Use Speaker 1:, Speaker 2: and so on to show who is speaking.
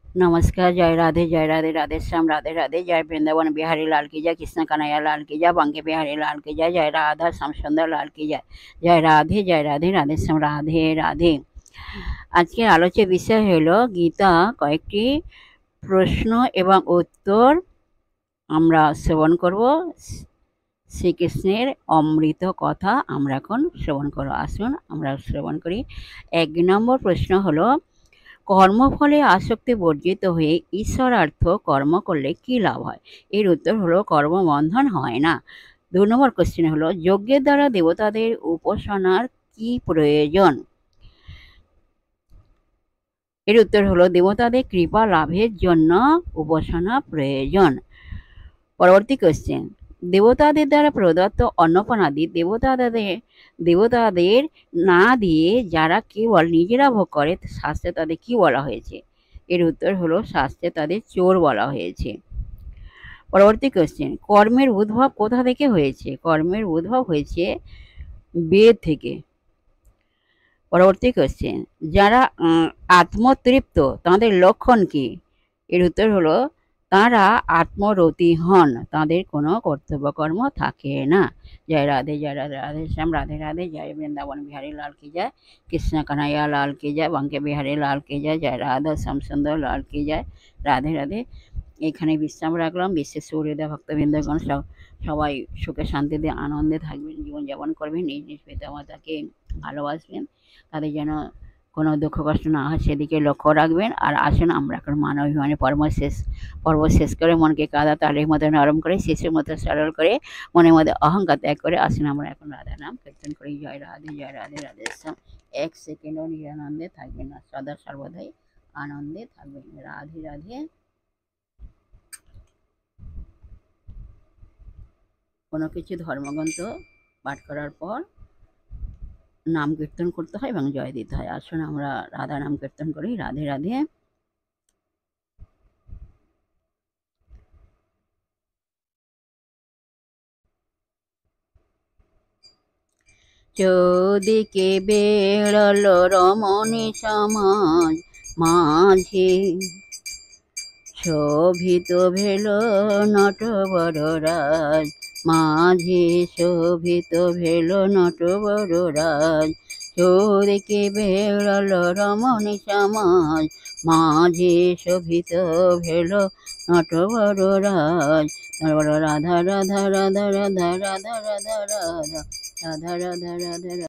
Speaker 1: नमस्कार, जय राधे, राधे श्याम, राधे राधे, जय वृंदावन बिहारी लाल की जय, कृष्ण कन्हैया लाल की जय, बांके बिहारी लाल की जय राधा श्याम सुंदर लाल की जय, जय राधे, राधे श्याम, राधे राधे। আজকের আলোচ্য বিষয় হলো গীতা কয়েকটি প্রশ্ন এবং উত্তর আমরা শ্রবণ করব। শ্রীকৃষ্ণের অমৃত কথা আমরা এখন শ্রবণ করব। আসুন আমরা শ্রবণ করি। 1 নম্বর প্রশ্ন হলো, কর্মফলে আসক্তি বর্জিত হয়ে ঈশ্বরার্থ কর্ম করলে কি লাভ হয়? এর উত্তর হলো কর্মবন্ধন হয় না। 2 নম্বর কোশ্চেন হলো, যজ্ঞের দ্বারা দেবতাদের উপাসনার কি প্রয়োজন? এর উত্তর হলো দেবতাদের কৃপা লাভের জন্য উপাসনা প্রয়োজন। পরবর্তী কোশ্চেন, দেবতাদের দ্বারা প্রদত্ত অন্নপানাদি দেবতাদের না দিয়ে যারা কেবল নিজেরা ভোগ করে শাস্ত্রে তাদের কি বলা হয়েছে? এর উত্তর হলো শাস্ত্রে তাদের চোর বলা হয়েছে। পরবর্তী কোশ্চেন, কর্মের উদ্ভব কোথা থেকে হয়েছে? কর্মের উদ্ভব হয়েছে বেদ থেকে। পরবর্তী কোশ্চেন, যারা আত্মতৃপ্ত তাদের লক্ষণ কি? এর উত্তর হলো তারা আত্মরতি হন, তাদের কোনো কর্তব্যকর্ম থাকে না। জয় রাধে, রাধে শ্যাম, রাধে রাধে, জয় বৃন্দাবন বিহারী লাল কি জয়, কৃষ্ণ কানাইয়া লাল কি জয়, বাঙ্কে বিহারী লাল কি জয় রাধা শ্যাম সুন্দর লাল কি জয়, রাধে রাধে। এখানে বিশ্রাম রাখলাম। বিশ্বের সুহৃদয় ভক্তবৃন্দগণ সবাই সুখে শান্তিতে আনন্দে থাকবেন, জীবনযাপন করবেন, নিজ নিজ পিতামাতাকে ভালোবাসবেন, তাদের যেন কোনো দুঃখ কষ্ট না হয় সেদিকে লক্ষ্য রাখবেন। আর আসুন আমরা এখন মানবাভিমানে পর্ব শেষ করে মনকে কাদা তালের মতো নরম করে শিশুর মতো সরল করে মনের মধ্যে অহংকার ত্যাগ করে আসুন আমরা এখন রাধা নাম কীর্তন করি। জয় রাধে, রাধে শ্যাম। 1 সেকেন্ডও নিরানন্দে থাকবেন না, সদা সর্বদাই আনন্দে থাকবেন। রাধে রাধে। কোনো কিছু ধর্মগ্রন্থ পাঠ করার পর নাম কীর্তন করতে হয় এবং জয় দিতে হয়। আসুন আমরা রাধা নাম কীর্তন করি। রাধে রাধে। চৌদিকে বেড়াল রমণী সমাজ, মাঝে শোভিত ভেল নটবর রাজ, মাঝে শোভিত ভেল নটবর রাজ। চৌদিকে বেড়াল রমণী সমাজ, মাঝে শোভিত ভেল নটবর রাজ। রাধা রাধা রাধা রাধা রাধা রাধা রাধা রাধা রাধা রাধা রাধা রাধা।